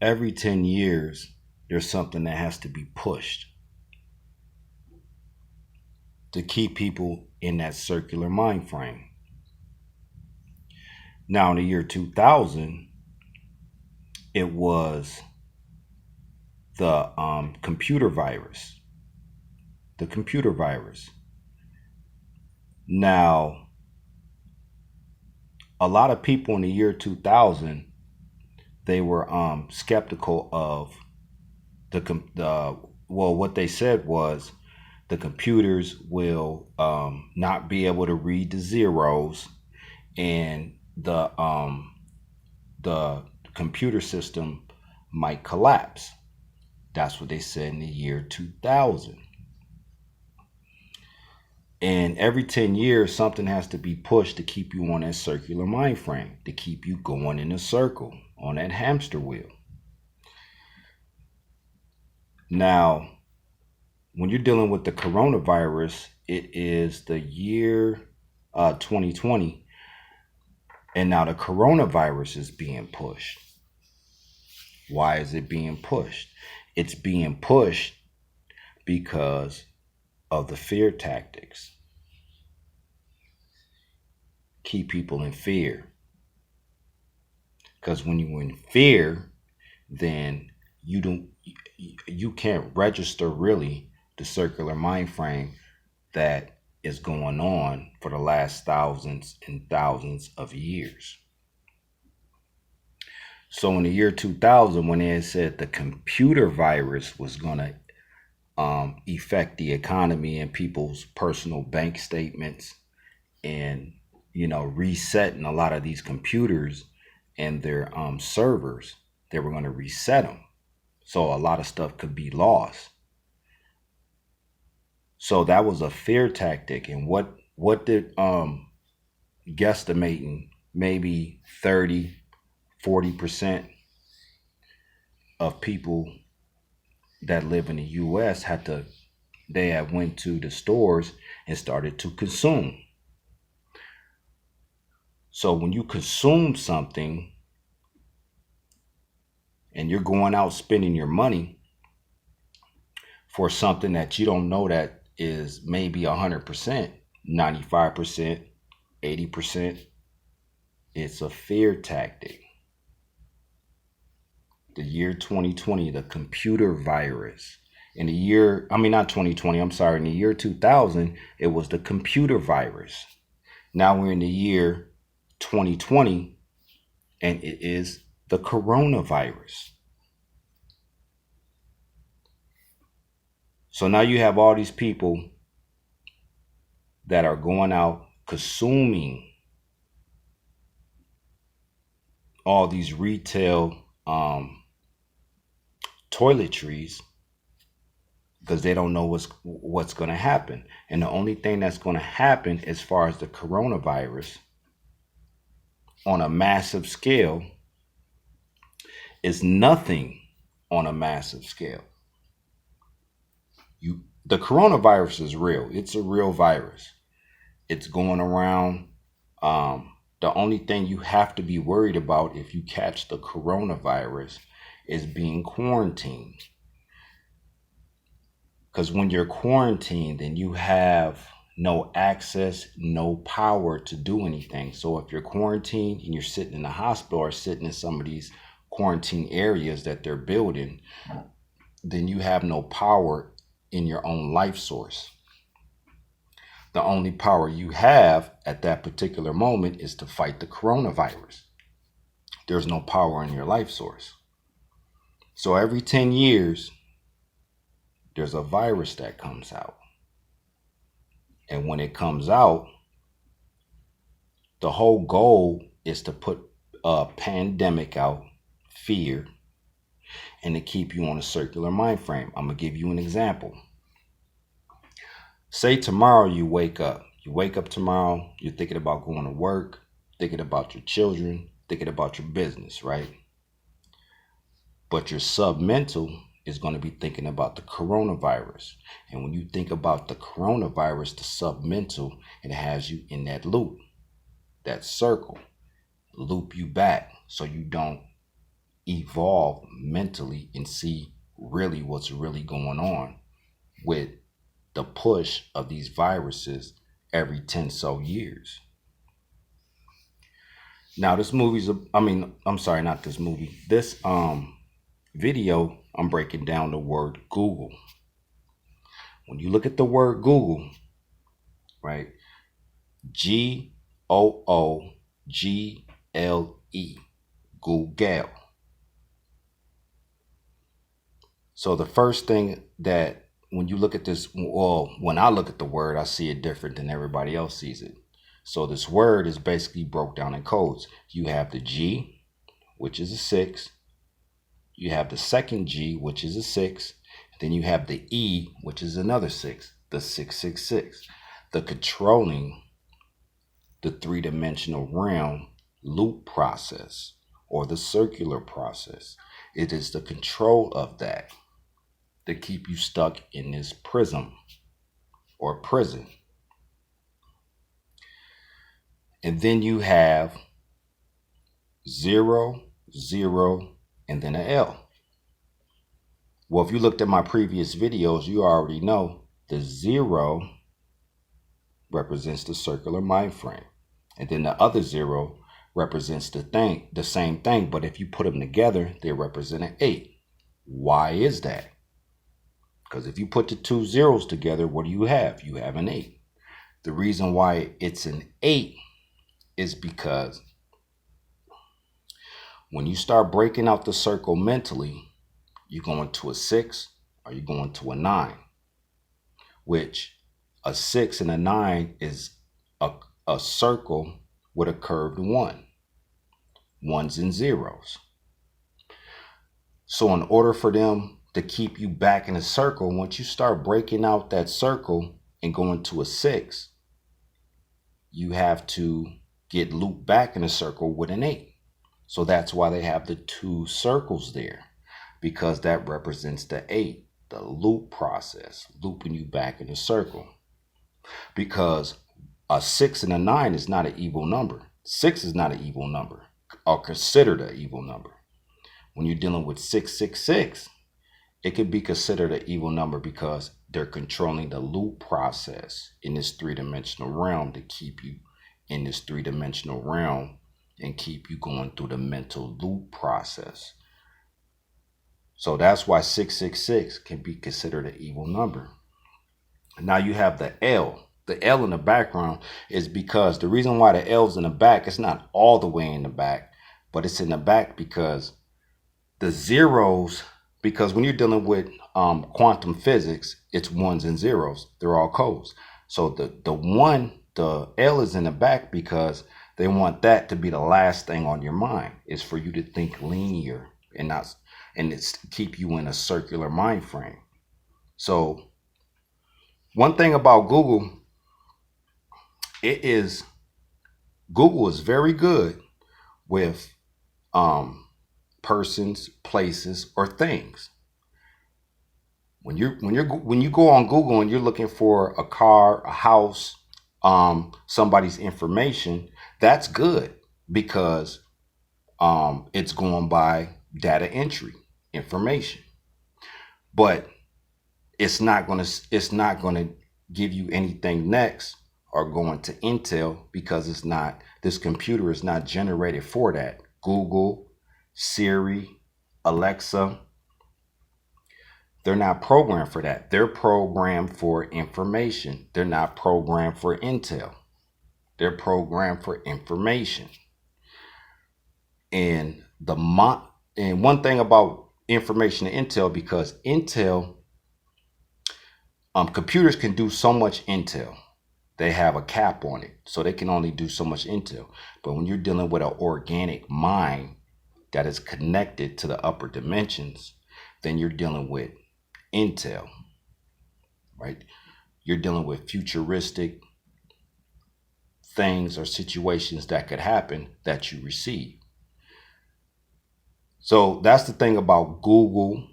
Every 10 years, there's something that has to be pushed to keep people in that circular mind frame. Now, in the year 2000, it was the computer virus. The computer virus. Now, a lot of people in the year 2000, they were skeptical of the well, what they said was the computers will not be able to read the zeros, and the computer system might collapse. That's what they said in the year 2000. And every 10 years, something has to be pushed to keep you on that circular mind frame, to keep you going in a circle on that hamster wheel. Now, when you're dealing with the coronavirus, it is the year 2020. And now the coronavirus is being pushed. Why is it being pushed? It's being pushed because of the fear tactics. Keep people in fear. Because when you're in fear, then you can't register really the circular mind frame that is going on for the last thousands and thousands of years. So in the year 2000, when they said the computer virus was going to affect the economy and people's personal bank statements, and resetting a lot of these computers and their servers, they were going to reset them, so a lot of stuff could be lost. So that was a fear tactic. And what did guesstimating maybe 30-40% of people that live in the US they had went to the stores and started to consume. So when you consume something and you're going out spending your money for something that you don't know that is maybe 100%, 95%, 80%, it's a fear tactic. The year 2020, the computer virus. In the year, not 2020, I'm sorry, in the year 2000, it was the computer virus. Now we're in the year 2020, and it is the coronavirus. So now you have all these people that are going out consuming all these retail toiletries because they don't know what's going to happen. And the only thing that's going to happen as far as the coronavirus on a massive scale is nothing on a massive scale. The coronavirus is real. It's a real virus. It's going around. The only thing you have to be worried about if you catch the coronavirus is being quarantined. Because when you're quarantined, then you have no access, no power to do anything. So if you're quarantined and you're sitting in the hospital or sitting in some of these quarantine areas that they're building, then you have no power in your own life source. The only power you have at that particular moment is to fight the coronavirus. There's no power in your life source. So every 10 years, there's a virus that comes out. And when it comes out, the whole goal is to put a pandemic out, fear, and to keep you on a circular mind frame. I'm going to give you an example. Say tomorrow you wake up. You wake up tomorrow, you're thinking about going to work, thinking about your children, thinking about your business, right? But your submental is going to be thinking about the coronavirus. And when you think about the coronavirus, the submental, it has you in that loop, that circle, loop you back so you don't evolve mentally and see really what's really going on with the push of these viruses every 10 so years. Now this movie's I'm sorry, not this movie. This video, I'm breaking down the word Google. When you look at the word Google, right? Google, Google. So the first thing that when you look at this, well, when I look at the word, I see it different than everybody else sees it. So this word is basically broke down in codes. You have the G, which is a 6. You have the second G, which is a 6. Then you have the E, which is another 6, the 666. The controlling the three-dimensional realm loop process or the circular process. It is the control of that keep you stuck in this prism or prison. And then you have 0, 0, and then an L. Well, if you looked at my previous videos, you already know the 0 represents the circular mind frame. And then the other 0 represents the same thing. But if you put them together, they represent an 8. Why is that? Because if you put the two zeros together, what do you have? You have an 8. The reason why it's an 8 is because when you start breaking out the circle mentally, you're going to a 6 or you're going to a 9, which a 6 and a 9 is a circle with a curved 1, ones and zeros. So in order for them to keep you back in a circle, once you start breaking out that circle and going to a 6, you have to get looped back in a circle with an 8. So that's why they have the two circles there, because that represents the 8, the loop process, looping you back in a circle. Because a 6 and a 9 is not an evil number. 6 is not an evil number or considered an evil number. When you're dealing with 666, it could be considered an evil number because they're controlling the loop process in this three-dimensional realm to keep you in this three-dimensional realm and keep you going through the mental loop process. So that's why 666 can be considered an evil number. Now you have the L. The L in the background is because the reason why the L's in the back, it's not all the way in the back, but it's in the back because the zeros, because when you're dealing with quantum physics, it's ones and zeros. They're all codes. So the L is in the back because they want that to be the last thing on your mind, is for you to think linear and it's keep you in a circular mind frame. So one thing about Google, Google is very good with persons, places, or things. When you go on Google and you're looking for a car, a house, somebody's information, that's good because it's going by data entry information. But it's not gonna give you anything next or going to Intel because this computer is not generated for that. Google, Siri, Alexa, they're not programmed for that. They're programmed for information. They're not programmed for Intel. They're programmed for information. And one thing about information and Intel, because Intel, computers can do so much Intel. They have a cap on it, so they can only do so much Intel. But when you're dealing with an organic mind that is connected to the upper dimensions, then you're dealing with Intel, right? You're dealing with futuristic things or situations that could happen that you receive. So that's the thing about Google,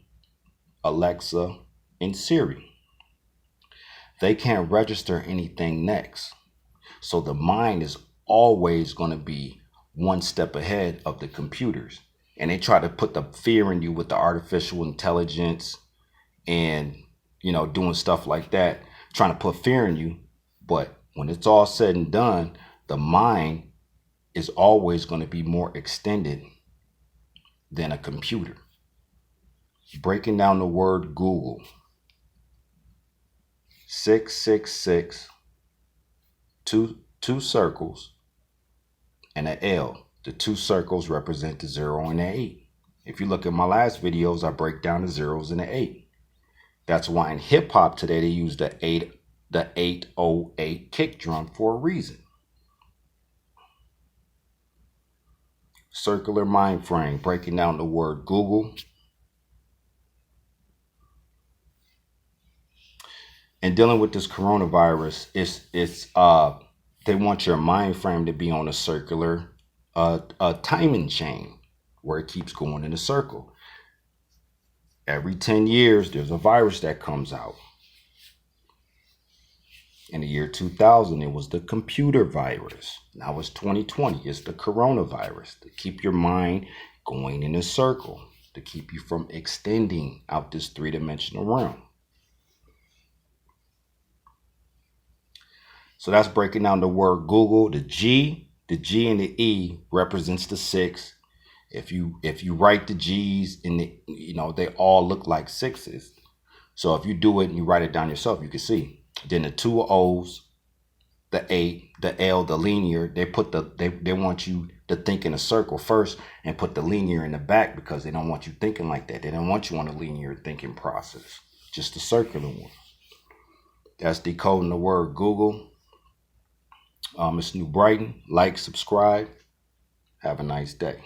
Alexa, and Siri. They can't register anything next. So the mind is always going to be one step ahead of the computers. And they try to put the fear in you with the artificial intelligence and, doing stuff like that, trying to put fear in you. But when it's all said and done, the mind is always going to be more extended than a computer. Breaking down the word Google: 666, two circles, and an L. The two circles represent the 0 and the 8. If you look at my last videos, I break down the zeros and the 8. That's why in hip hop today they use the 808 kick drum for a reason. Circular mind frame, breaking down the word Google. And dealing with this coronavirus, it's they want your mind frame to be on a circular timing chain where it keeps going in a circle. Every 10 years, there's a virus that comes out. In the year 2000, it was the computer virus. Now it's 2020. It's the coronavirus, to keep your mind going in a circle, to keep you from extending out this three-dimensional realm. So that's breaking down the word Google. The G and the E represents the 6. If you write the G's in the, they all look like 6s. So if you do it and you write it down yourself, you can see. Then the 2 O's, the 8, the L, the linear, they want you to think in a circle first and put the linear in the back because they don't want you thinking like that. They don't want you on a linear thinking process, just a circular one. That's decoding the word Google. It's New Brighton. Like, subscribe. Have a nice day.